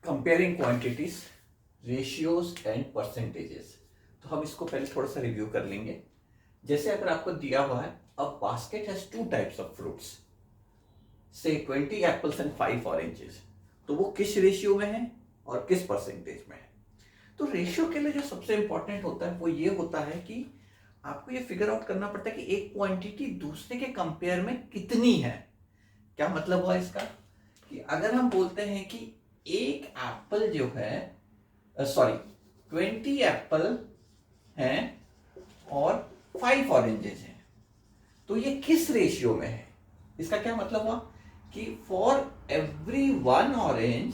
Comparing quantities, ratios and percentages. तो हम इसको पहले थोड़ा सा रिव्यू कर लेंगे। जैसे अगर आपको दिया हुआ है a basket has two types of fruits, से 20 एप्पल्स एंड 5 ऑरेंजेस, तो वो किस रेशियो में है और किस परसेंटेज में है। तो रेशियो के लिए जो सबसे इंपॉर्टेंट होता है वो ये होता है कि आपको ये फिगर आउट करना पड़ता है कि एक क्वांटिटी दूसरे के कंपेयर में कितनी है। क्या मतलब हुआ इसका कि अगर हम बोलते हैं कि एक एप्पल जो है, सॉरी 20 एप्पल हैं और 5 ऑरेंजेस हैं, तो ये किस रेशियो में है। इसका क्या मतलब हुआ कि for every 1 orange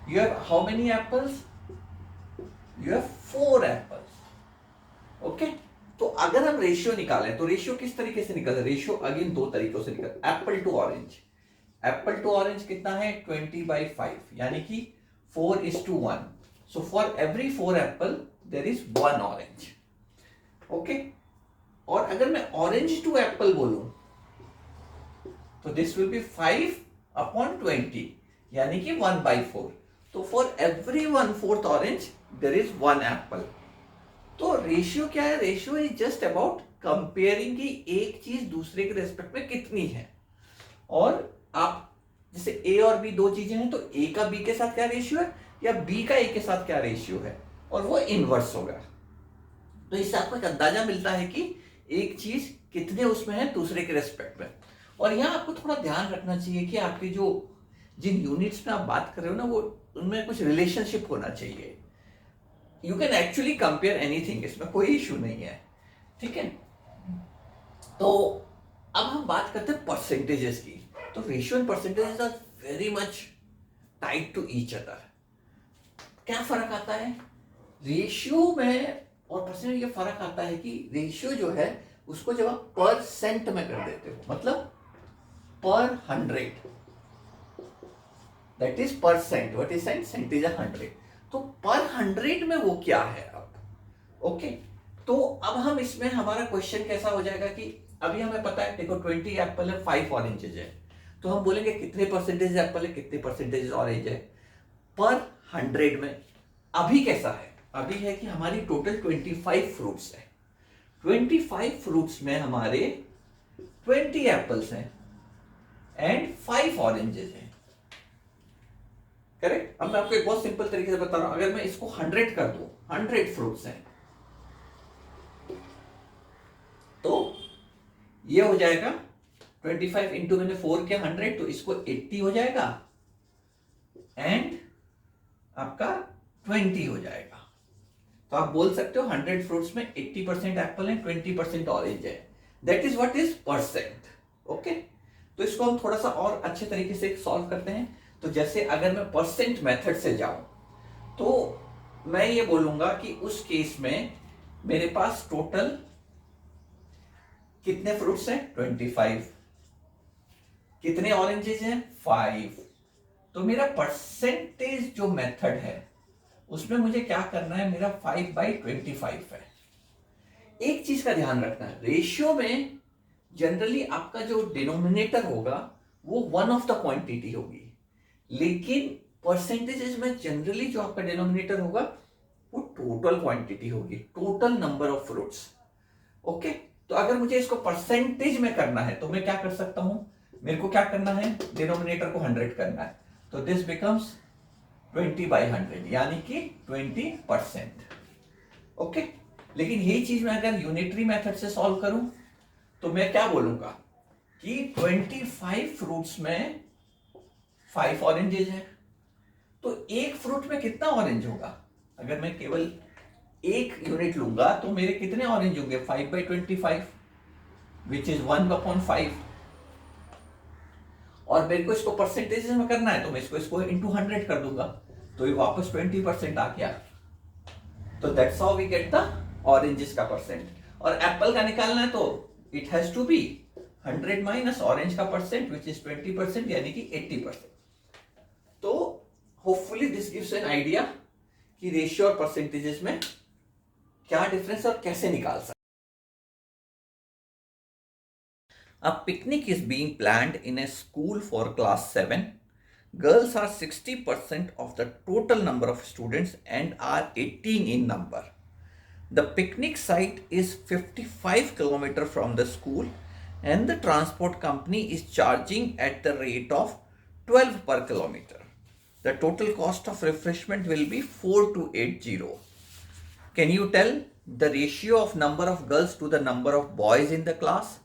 you have how many apples, you have 4 apples. Okay, तो अगर हम रेशियो निकालें तो रेशियो किस तरीके से निकल, रेशियो अगेन दो तरीकों से निकल, apple to orange. Apple to orange कितना है 20/5, यानी कि 4:1। So for every 4 apple there is 1 orange. Okay, और अगर मैं ऑरेंज टू एप्पल बोलूं तो दिस विल बी 5/20, यानी कि 1/4। तो for every 1/4 orange there is 1 Apple. तो रेशियो क्या है, ratio is just about comparing की एक चीज दूसरे के रेस्पेक्ट में कितनी है। और आप जैसे ए और बी दो चीजें हैं, तो ए का बी के साथ क्या रेशियो है या बी का ए के साथ क्या रेशियो है, और वो इनवर्स होगा। तो इससे आपको एक अंदाजा मिलता है कि एक चीज कितने उसमें है दूसरे के रेस्पेक्ट में। और यहाँ आपको थोड़ा ध्यान रखना चाहिए कि आपके जो जिन यूनिट्स में आप बात कर रहे हो ना, वो उनमें कुछ रिलेशनशिप होना चाहिए। You can actually compare anything, इसमें कोई इशू नहीं है, ठीक है। तो अब हम बात करते हैं परसेंटेजेस की। तो ratio and percentages are very much tied to each other. क्या फर्क आता है रेशियो में और परसेंटेज, ये फर्क आता है कि रेशियो जो है उसको जब आप परसेंट में कर देते हो, मतलब per 100, that is percent, what is cent is 100। तो पर 100 में वो क्या है अब। ओके, तो अब हम इसमें हमारा क्वेश्चन कैसा हो जाएगा कि अभी हमें पता है, देखो 20 एप्पल है 5 ऑरेंजेज है, तो हम बोलेंगे कितने परसेंटेज एप्पल है कितने परसेंटेज ऑरेंज है पर 100 में। अभी कैसा है, अभी है कि हमारी टोटल 25 फ्रूट्स है, 25 फ्रूट्स में हमारे 20 एप्पल्स हैं एंड 5 ऑरेंजेस हैं, करेक्ट। अब मैं आपको एक बहुत सिंपल तरीके से बता रहा हूं, अगर मैं इसको 100 कर दूं, 100 फ्रूट्स हैं, तो ये हो जाएगा 25 इंटू मैंने 4 किया 100, तो इसको 80 हो जाएगा एंड आपका 20 हो जाएगा। तो आप बोल सकते हो 100 फ्रूट्स में 80% एप्पल है 20% ऑरेंज है, that is what is percent. Okay, तो इसको हम थोड़ा सा और अच्छे तरीके से सॉल्व करते हैं। तो जैसे अगर मैं परसेंट मेथड से जाऊं तो मैं ये बोलूंगा कि उस केस में मेरे पास टोटल कितने फ्रूट्स हैं 25, कितने ऑरेंजेस हैं 5। तो मेरा परसेंटेज जो मेथड है उसमें मुझे क्या करना है, मेरा 5/25 है। एक चीज का ध्यान रखना है, रेशियो में जनरली आपका जो डिनोमिनेटर होगा वो वन ऑफ द क्वांटिटी होगी, लेकिन परसेंटेजेस में जनरली जो आपका डिनोमिनेटर होगा वो टोटल क्वांटिटी होगी, total number of fruits. Okay, तो अगर मुझे इसको परसेंटेज में करना है तो मैं क्या कर सकता हूं, मेरे को क्या करना है, डिनोमिनेटर को 100 करना है, तो दिस बिकम्स 20/100, यानी कि 20%। ओके, लेकिन यही चीज मैं अगर यूनिटरी मेथड से सॉल्व करूं तो मैं क्या बोलूंगा कि 25 फ्रूट्स में 5 ऑरेंजेस हैं, तो एक फ्रूट में कितना ऑरेंज होगा। अगर मैं केवल एक यूनिट लूंगा तो मेरे कितने ऑरेंज होंगे 5/25, विच इज 1/5। और मेरे को इसको परसेंटेज में करना है तो मैं इसको इंटू 100 कर दूंगा, तो ये वापस 20% आ गया। तो that's how we get the oranges का परसेंट। और एप्पल का निकालना है तो it has to be 100 minus orange का परसेंट विच इज 20%, यानी कि 80%। तो hopefully this gives an idea कि रेशियो और परसेंटेजेस में क्या डिफरेंस और कैसे निकाल सकते। A picnic is being planned in a school for class 7. Girls are 60% of the total number of students and are 18 in number. The picnic site is 55 km from the school and the transport company is charging at the rate of 12 per kilometer. The total cost of refreshment will be 4280. Can you tell the ratio of number of girls to the number of boys in the class?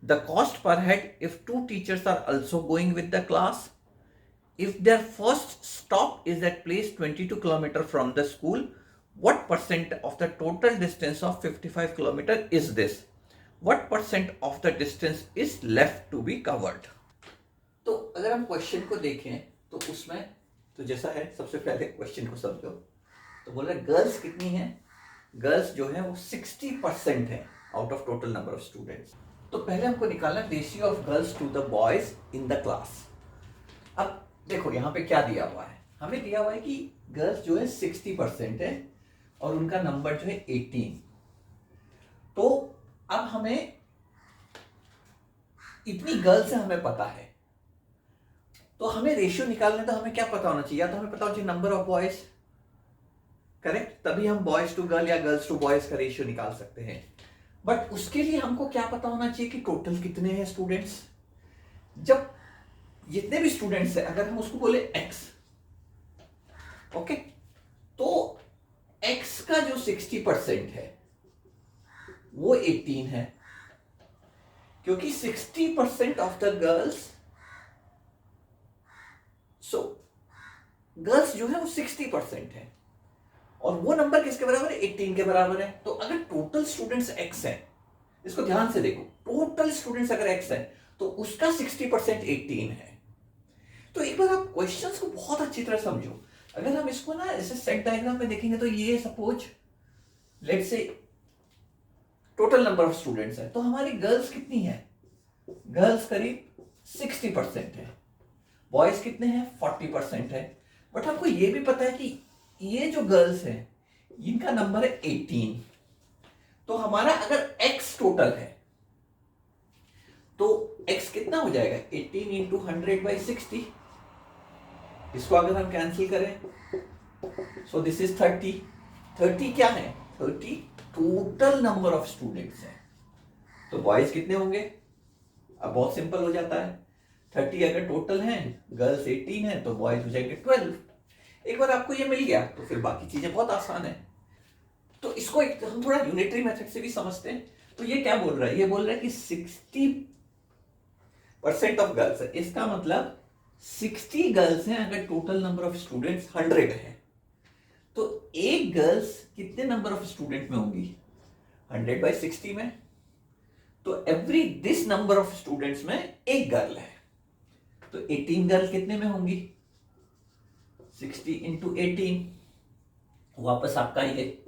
The cost per head if two teachers are also going with the class? If their first stop is at place 22 km from the school, what percent of the total distance of 55 km is this? What percent of the distance is left to be covered? तो अगर हम question को देखें तो उसमें तो जैसा है, सबसे पहले क्वेश्चन को समझो। तो बोल रहे गर्ल्स कितनी हैं? गर्ल्स जो है वो 60% है out of total number of students. तो पहले हमको निकालना ratio of girls to the boys in the class. अब देखो यहाँ पे क्या दिया हुआ है, हमें दिया हुआ है कि गर्ल्स जो है 60% है और उनका नंबर जो है 18। तो अब हमें इतनी गर्ल्स है हमें पता है, तो हमें रेशियो निकालना तो हमें क्या पता होना चाहिए? या तो हमें पता होना चाहिए नंबर ऑफ बॉयज, करेक्ट, तभी हम बॉयज टू गर्ल या गर्ल्स टू बॉयज का रेशियो निकाल सकते हैं। बट उसके लिए हमको क्या पता होना चाहिए कि टोटल कितने हैं स्टूडेंट्स। जब जितने भी स्टूडेंट्स हैं अगर हम उसको बोले x, ओके, तो x का जो 60% है वो 18 है, क्योंकि 60% of the girls, so girls जो है वो 60% है और वो नंबर किसके बराबर है? 18 के बराबर है। तो अगर टोटल स्टूडेंट्स x है, इसको ध्यान से देखो, टोटल स्टूडेंट्स अगर x है तो उसका 60% 18 है। तो एक बार आप क्वेश्चंस को बहुत अच्छी तरह समझो। अगर हम इसको ना ऐसे सेट डायग्राम में देखेंगे तो ये suppose let's say total number of students है, तो हमारी गर्ल्स कितनी है? गर्ल्स करीब 60% है, बॉयज कितने हैं? 40% है। बट हमको ये भी पता है कि ये जो गर्ल्स है इनका नंबर है 18। तो हमारा अगर x टोटल है तो x कितना हो जाएगा? 18 इंटू 100/60। इसको अगर हम कैंसिल करें सो दिस इज 30। 30 क्या है? 30 टोटल नंबर ऑफ स्टूडेंट्स है। तो बॉयज कितने होंगे? अब बहुत सिंपल हो जाता है, 30 अगर टोटल है, गर्ल्स 18 है, तो बॉयज हो जाएंगे 12। एक बार आपको ये मिल गया तो फिर बाकी चीजें बहुत आसान है। तो इसको एक हम थोड़ा यूनिटरी मेथड से भी समझते हैं। तो ये क्या बोल रहा है? ये बोल रहा है कि 60% ऑफ गर्ल्स है, इसका मतलब 60 गर्ल्स हैं अगर टोटल नंबर ऑफ स्टूडेंट्स 100 है, तो एक गर्ल्स कितने नंबर ऑफ स्टूडेंट में होंगी? 100/60 में। तो every this number of students में एक गर्ल है, तो 18 गर्ल कितने में होंगी? 60 इंटू 18, वापस आपका ये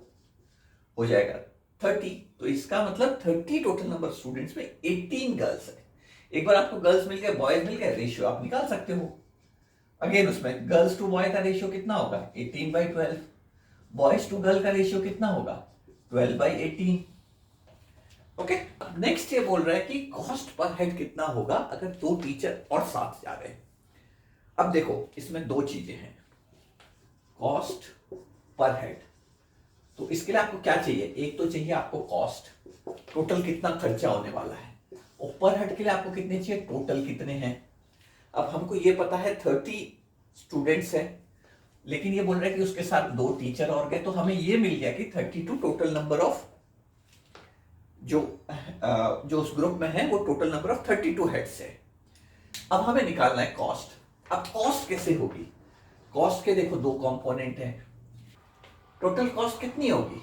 हो जाएगा 30। तो इसका मतलब 30 टोटल नंबर स्टूडेंट्स में 18 गर्ल्स है। एक बार आपको गर्ल्स मिल गए, बॉयज मिल गए, रेशियो आप निकाल सकते हो। अगेन उसमें गर्ल्स टू बॉय का रेशियो कितना होगा? 18/12। बॉयज टू गर्ल का रेशियो कितना होगा? 12/18। ओके, नेक्स्ट ये बोल रहा है कि कॉस्ट पर हेड कितना होगा अगर दो टीचर और साथ जा रहे हैं। अब देखो इसमें दो चीजें हैं, कॉस्ट पर हेड। तो इसके लिए आपको क्या चाहिए? एक तो चाहिए आपको कॉस्ट, टोटल कितना खर्चा होने वाला है, और पर हेड के लिए आपको कितने चाहिए? टोटल कितने हैं। अब हमको ये पता है 30 स्टूडेंट्स है, लेकिन ये बोल रहा है कि उसके साथ दो टीचर और गए, तो हमें ये मिल गया कि 32 टोटल नंबर ऑफ जो उस ग्रुप में है वो टोटल नंबर ऑफ 32 हेड्स है। अब हमें निकालना है कॉस्ट। अब कॉस्ट कैसे होगी? कॉस्ट के देखो दो कंपोनेंट हैं। टोटल कॉस्ट कितनी होगी?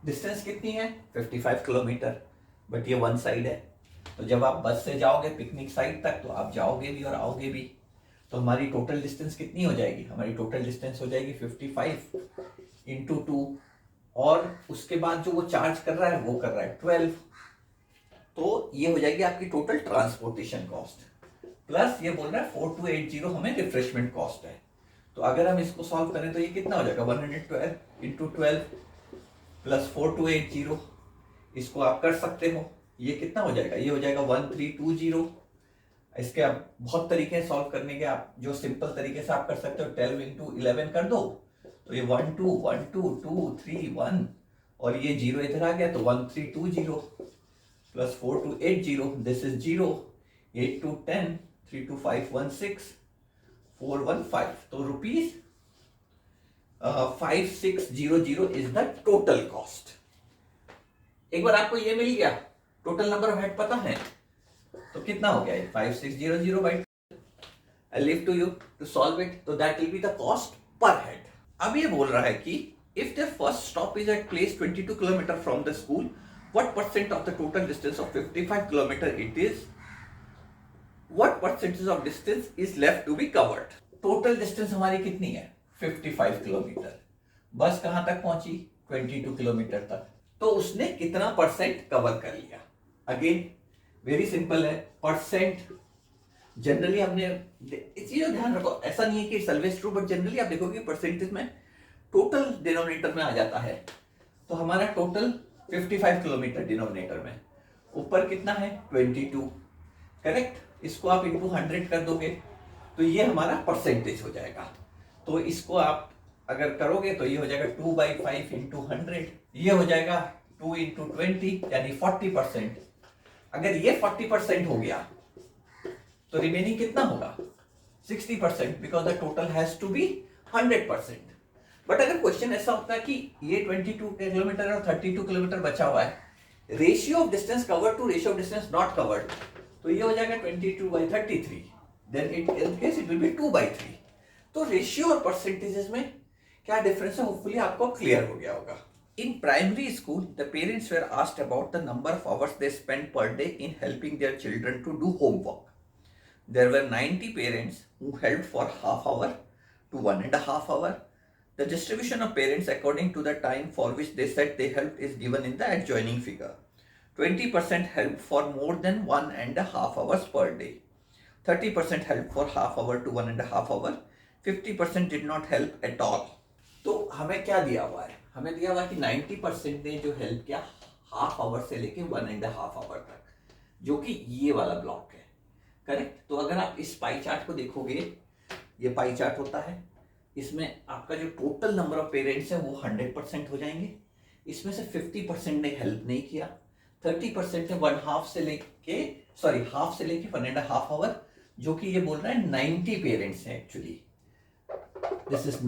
डिस्टेंस कितनी है? 55 किलोमीटर, बट ये वन साइड है। तो जब आप बस से जाओगे पिकनिक साइट तक तो आप जाओगे भी और आओगे भी, तो हमारी टोटल डिस्टेंस कितनी हो जाएगी? हमारी टोटल डिस्टेंस हो जाएगी 55 इंटू 2, और उसके बाद जो वो चार्ज कर रहा है वो कर रहा है 12। तो ये हो जाएगी आपकी टोटल ट्रांसपोर्टेशन कॉस्ट, प्लस ये बोल रहा है 4280 हमें रिफ्रेशमेंट कॉस्ट है। तो अगर हम इसको सॉल्व करें तो ये कितना हो जाएगा? 112 इंटू 12 प्लस 4280, इसको आप कर सकते हो। ये कितना हो जाएगा? ये हो जाएगा 1320 इसके आप बहुत तरीके हैं सॉल्व करने के, आप जो सिंपल तरीके से आप कर सकते हो 12 इंटू 11 कर दो, तो ये 1 2 1 2 2 3 1, और ये 0 इधर आ गया तो 1 3 2 0 प्लस 4 2 8 0, दिस इज 0, 8 2 10, 3 2 5 1 6, 4 1 5, तो rupees 5600 is the total cost. एक बार आपको ये मिल गया, टोटल नंबर ऑफ हेड पता है, तो कितना हो गया ये 5600 by, I leave to you to solve it, तो that will be the cost per head. अब ये बोल रहा है कि if the first stop is at place 22 kilometre from the school, what percent of the total distance of 55 kilometre it is, what percentage of distance is left to be covered. Total distance हमारी कितनी है 55 kilometre, बस कहां तक पहुंची 22 kilometre तक, तो उसने कितना परसेंट कवर कर लिया। अगेन वेरी सिंपल है, परसेंट जनरली हमने इस चीज को ध्यान रखो, ऐसा नहीं है कि it's always true, but generally आप देखोगे परसेंटेज में टोटल डिनोमिनेटर में आ जाता है, तो हमारा टोटल 55 किलोमीटर डिनोमिनेटर में, ऊपर कितना है 22, करेक्ट, इसको आप इंटू 100 कर दोगे तो ये हमारा परसेंटेज हो जाएगा, तो इसको आप अगर करोगे तो ये हो जाएगा 2/5 इंटू 100, ये हो जाएगा 2 इंटू 20 यानी 40%। अगर ये 40% हो गया तो रिमेनिंग कितना होगा 60%, because the total has to be 100%। But अगर क्वेश्चन ऐसा होता है कि ये 22 किलोमीटर और 32 किलोमीटर बचा हुआ है, ratio of distance covered to ratio of distance not covered, तो ये हो जाएगा 22/33, then in case it will be 2/3। तो रेशियो और परसेंटेजेस में क्या डिफरेंस है, होपफुली आपको क्लियर हो गया होगा। In primary school, the parents were asked about the number of hours they spent per day in helping their children to do homework. There were 90 parents who helped for half hour to 1.5 hour. The distribution of parents according to the time for which they said they helped is given in the adjoining figure. 20% helped for more than 1.5 hours per day. 30% helped for half hour to 1.5 hour. 50% did not help at all. तो हमें क्या दिया हुआ है, हमें दिया हुआ है कि 90% ने जो हेल्प किया हाफ आवर से लेके 1.5 आवर तक, जो कि ये वाला ब्लॉक है, करेक्ट। तो अगर आप इस पाई चार्ट को देखोगे, ये पाई चार्ट होता है, इसमें आपका जो टोटल नंबर ऑफ पेरेंट्स है वो 100% हो जाएंगे, इसमें से 50% ने हेल्प नहीं किया, 30% ने हाफ से लेके 1.5 आवर, जो कि ये बोल रहा है 90 पेरेंट्स हैं actually, this is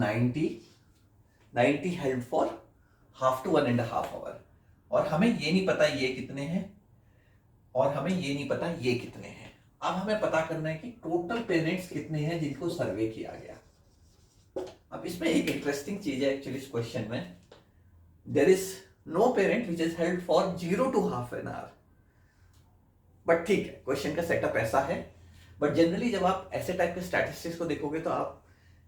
90 help for half to 1.5 hour, और हमें ये नहीं पता ये कितने हैं और हमें ये नहीं पता ये कितने हैं। अब हमें पता करना है कि टोटल पेरेंट्स कितने हैं जिनको सर्वे किया गया। अब इसमें एक इंटरेस्टिंग चीज है एक्चुअली इस क्वेश्चन में, there is no parent which is held for 0 to half an hour, but ठीक है क्वेश्चन का सेटअप ऐसा है। बट जनरली जब आप ऐसे टाइप के स्टैटिस्टिक्स को देखोगे तो आप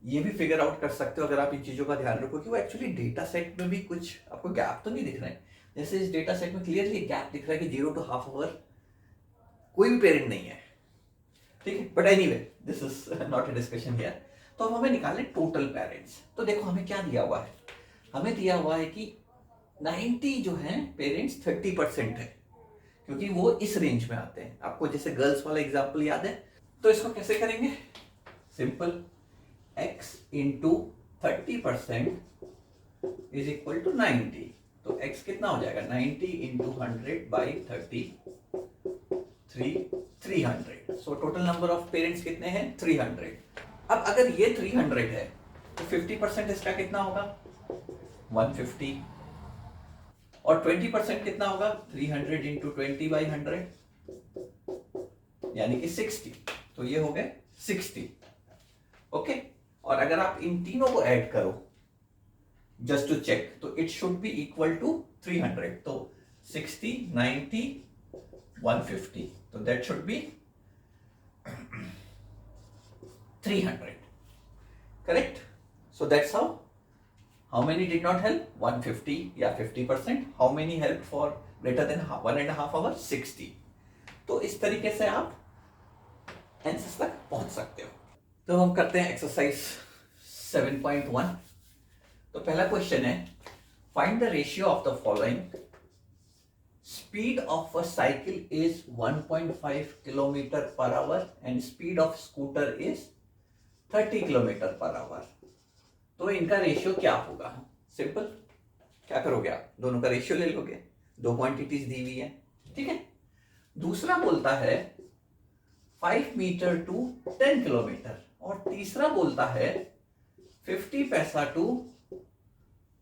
ये भी फिगर आउट कर सकते हो, अगर आप इन चीजों का ध्यान रखो कि वो एक्चुअली डेटा सेट में भी कुछ आपको गैप तो नहीं दिख रहे हैं। जैसे इस डेटा सेट में क्लियरली गैप दिख रहा है कि 0 to half hour कोई भी पेरेंट नहीं है, ठीक है, but anyway this is not a discussion here. तो अब हमें निकालें टोटल पेरेंट्स, तो देखो हमें क्या दिया हुआ है, हमें दिया हुआ है कि 90 जो है पेरेंट्स 30% है, क्योंकि वो इस रेंज में आते हैं। आपको जैसे गर्ल्स वाला एग्जाम्पल याद है, तो इसको कैसे करेंगे, simple x into 30% is equal to 90, तो x कितना हो जाएगा 90 into 100/30, 300। So total number of parents कितने हैं 300। अब अगर ये 300 है तो 50% इसका कितना होगा 150, और 20% कितना होगा 300 इंटू 20/100 यानी कि 60, तो ये हो गए 60, ओके। और अगर आप इन तीनों को ऐड करो जस्ट टू चेक, तो it should be equal to 300, तो 60 90 150, तो that should be 300, correct. So that's how many did not help 150 या 50%, how many help for greater than 1.5 hour 60। तो इस तरीके से आप आंसर्स तक पहुंच सकते हो। तो हम करते हैं एक्सरसाइज 7.1। तो पहला क्वेश्चन है, find the ratio of the following speed of a cycle is 1.5 kilometer per hour and speed of scooter is 30 kilometre per hour. तो इनका रेशियो क्या होगा? सिंपल, क्या करोगे आप? दोनों का रेशियो ले लोगे, दो क्वांटिटीज दी हुई है, ठीक है। दूसरा बोलता है 5 मीटर टू 10 किलोमीटर और तीसरा बोलता है 50 पैसा टू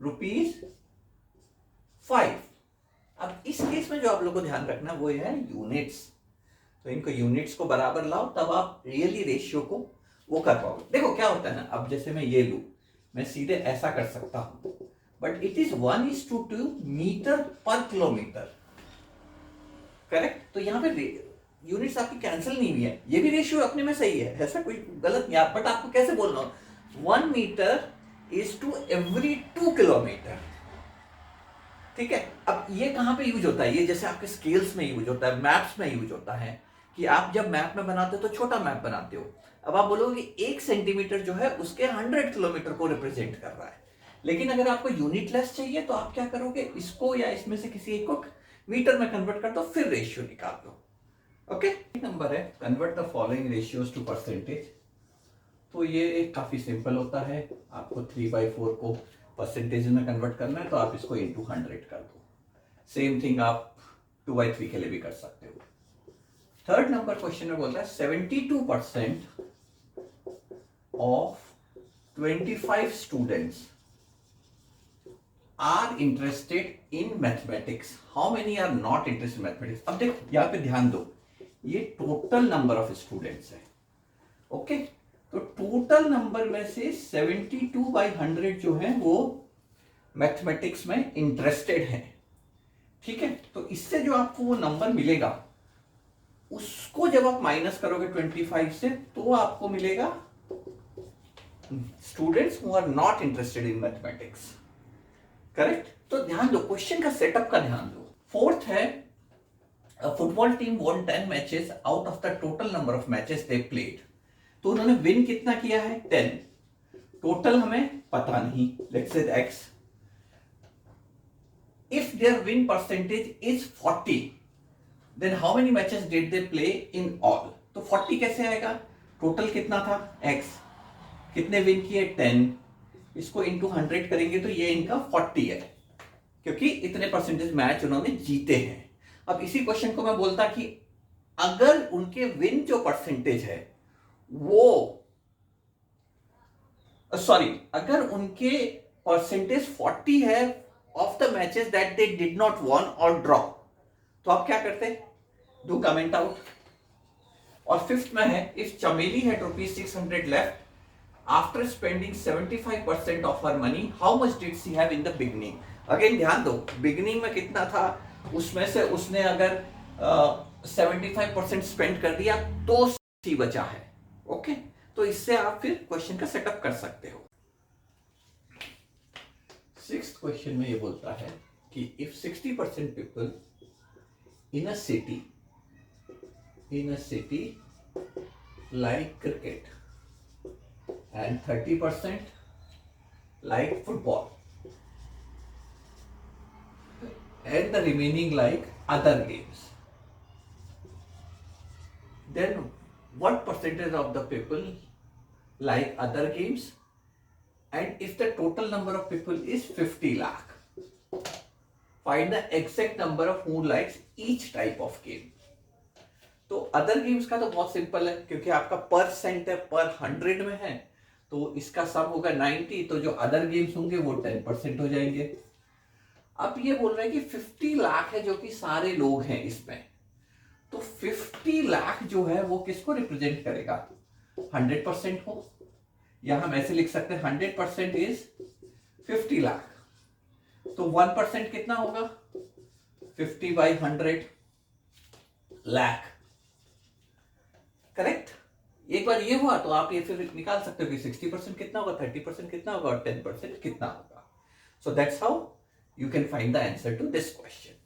₹5। अब इस केस में जो आप लोग को ध्यान रखना वो है यूनिट्स। तो इनको यूनिट्स को बराबर लाओ, तब आप रियली रेशियो को वो कर पाओगे। देखो क्या होता है ना, अब जैसे मैं ये लू, मैं सीधे ऐसा कर सकता हूं, बट इट इज 1:2 मीटर पर किलोमीटर, करेक्ट। तो यहाँ पे यूनिट्स आपकी कैंसिल नहीं हुई है, ये भी रेशियो अपने में सही है, ऐसा कोई गलत नहीं। बट आपको कैसे बोलना हो, 1 meter is to every 2 kilometer, ठीक है। अब ये कहां पे यूज होता है? ये जैसे आपके स्केल्स में यूज होता है, मैप्स में यूज होता है, कि आप जब मैप में बनाते हो तो छोटा मैप बनाते हो। अब आप बोलोगे 1 सेंटीमीटर जो है उसके 100 किलोमीटर को रिप्रेजेंट कर रहा है। लेकिन अगर आपको यूनिटलेस चाहिए तो आप क्या करोगे, इसको या इसमें से किसी एक को मीटर में कन्वर्ट कर दो, फिर रेशियो निकाल दो। ओके, नंबर है convert the following ratios to percentage. तो ये काफी सिंपल होता है, आपको 3/4 को परसेंटेज में कन्वर्ट करना है तो आप इसको इंटू 100 कर दो। सेम थिंग आप 2/3 के लिए भी कर सकते हो। थर्ड नंबर क्वेश्चन में बोलता है 72% of 25 students are interested in mathematics, how many are not interested in mathematics. अब देखो यहां पे ध्यान दो, ये टोटल नंबर ऑफ स्टूडेंट्स है, ओके। तो टोटल नंबर में से 72/100 जो है वो मैथमेटिक्स में इंटरेस्टेड है, ठीक है। तो इससे जो आपको वो नंबर मिलेगा उसको जब आप माइनस करोगे 25 से तो आपको मिलेगा students who are not interested in mathematics, correct. तो ध्यान दो, क्वेश्चन का सेटअप का ध्यान दो। फोर्थ है football team von 10 matches out of the total number of matches they played. तो उन्होंने विन कितना किया है? 10। टोटल हमें पता नहीं, let's say x। If their win percentage is 40 then how many matches did they play in all. तो 40 कैसे आएगा? टोटल कितना था? x। कितने विन किए? 10। इसको इंटू 100 करेंगे तो ये इनका 40 है, क्योंकि इतने परसेंटेज मैच उन्होंने जीते हैं। अब इसी क्वेश्चन को मैं बोलता कि अगर उनके विन जो परसेंटेज है वो अगर उनके परसेंटेज 40 है of the matches that they did not won और ड्रॉ, तो आप क्या करते? Do comment out. और फिफ्थ में है if Chameli had ₹600 left after spending 75% of her money how much did she have in the beginning. Again ध्यान दो, बिगनिंग में कितना था, उसमें से उसने अगर 75% स्पेंड कर दिया तो सी बचा है, ओके। तो इससे आप फिर क्वेश्चन का सेटअप कर सकते हो। सिक्स्थ क्वेश्चन में ये बोलता है कि if 60% people in a city like cricket and 30% like football and the remaining like other games, then what percentage of the people like other games? And if the total number of people is 50 lakh, find the exact number of who likes each type of game. तो other games का तो बहुत simple है, क्योंकि आपका percent है पर 100 में है, तो इसका सम होगा 90, तो जो अदर गेम्स होंगे वो 10% हो जाएंगे। अब ये बोल रहे हैं कि 50 लाख है जो कि सारे लोग हैं इसमें, तो 50 लाख जो है वो किसको रिप्रेजेंट करेगा? 100% को, या हम ऐसे लिख सकते हैं 100% इज 50 लाख। तो 1% कितना होगा? 50/100 लाख, करेक्ट। एक बार ये हुआ तो आप ये फिर निकाल सकते हो कि 60% कितना होगा, 30% कितना होगा और 10% कितना होगा। सो that's how you can find the answer to this question.